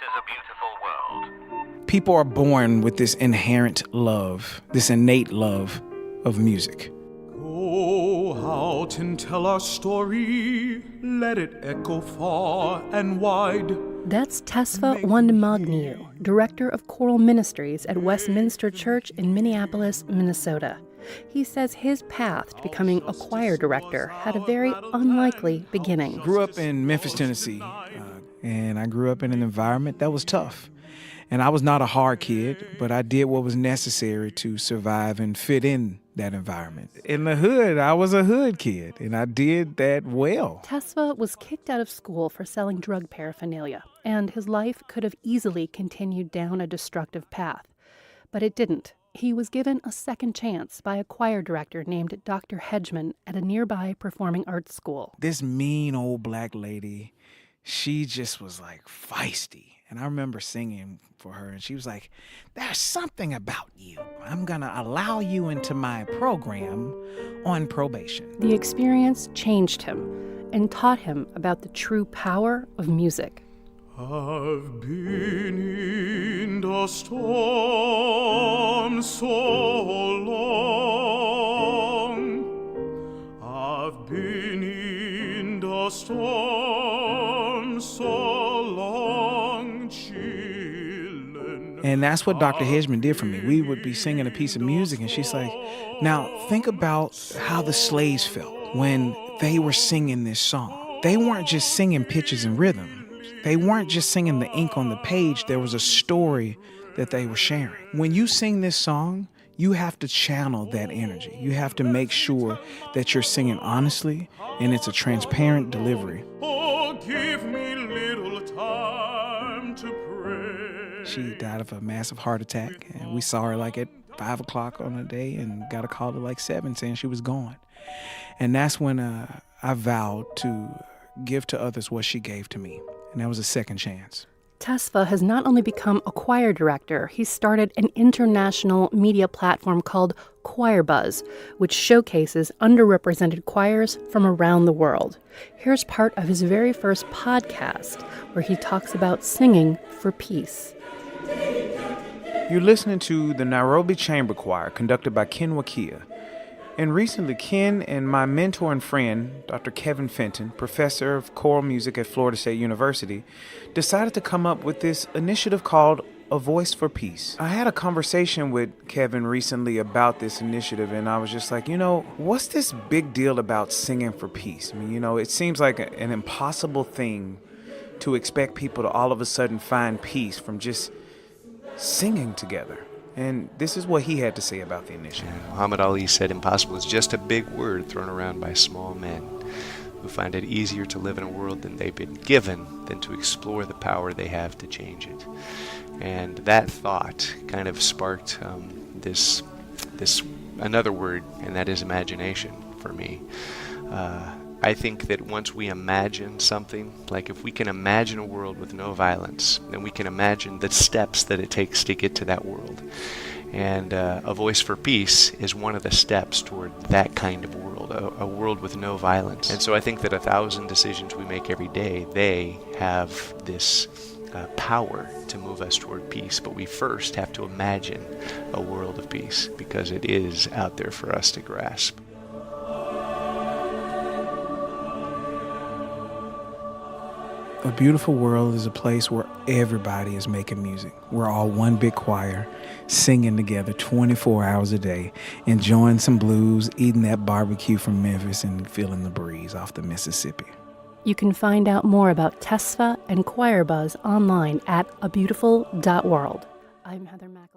is a beautiful world. People are born with this inherent love, this innate love of music. Go out and tell our story, let it echo far and wide. That's Tesfa Wandemagniu, director of choral ministries at Westminster Church in Minneapolis, Minnesota. He says his path to becoming a choir director had a very unlikely beginning. Grew up in Memphis, Tennessee, and I grew up in an environment that was tough. And I was not a hard kid, but I did what was necessary to survive and fit in that environment. In the hood, I was a hood kid, and I did that well. Tesfa was kicked out of school for selling drug paraphernalia, and his life could have easily continued down a destructive path. But it didn't. He was given a second chance by a choir director named Dr. Hedgeman at a nearby performing arts school. This mean old black lady, she just was like feisty. And I remember singing for her, and she was like, "There's something about you. I'm going to allow you into my program on probation." The experience changed him and taught him about the true power of music. I've been in the storm so long. I've been in the storm so long, chillin'. And that's what Dr. Hedgeman did for me. We would be singing a piece of music, and she's like, "Now think about how the slaves felt when they were singing this song. They weren't just singing pitches and rhythm. They weren't just singing the ink on the page. There was a story that they were sharing. When you sing this song, you have to channel that energy. You have to make sure that you're singing honestly and it's a transparent delivery." Oh, give me little time to pray. She died of a massive heart attack, and we saw her like at 5 o'clock on a day and got a call at like 7 saying she was gone. And that's when I vowed to give to others what she gave to me. And that was a second chance. Tesfa has not only become a choir director, he's started an international media platform called Choirbuzz, which showcases underrepresented choirs from around the world. Here's part of his very first podcast, where he talks about singing for peace. You're listening to the Nairobi Chamber Choir, conducted by Ken Wakia. And recently, Ken and my mentor and friend, Dr. Kevin Fenton, professor of choral music at Florida State University, decided to come up with this initiative called A Voice for Peace. I had a conversation with Kevin recently about this initiative, and I was just like, what's this big deal about singing for peace? I mean, it seems like an impossible thing to expect people to all of a sudden find peace from just singing together. And this is what he had to say about the initiative. Muhammad Ali said impossible is just a big word thrown around by small men who find it easier to live in a world than they've been given than to explore the power they have to change it. And that thought kind of sparked this another word, and that is imagination for me. I think that once we imagine something, like if we can imagine a world with no violence, then we can imagine the steps that it takes to get to that world. And A Voice for Peace is one of the steps toward that kind of world, a world with no violence. And so I think that 1,000 decisions we make every day, they have this power to move us toward peace. But we first have to imagine a world of peace, because it is out there for us to grasp. A beautiful world is a place where everybody is making music. We're all one big choir, singing together 24 hours a day, enjoying some blues, eating that barbecue from Memphis, and feeling the breeze off the Mississippi. You can find out more about Tesfa and Choirbuzz online at abeautiful.world. I'm Heather Mack.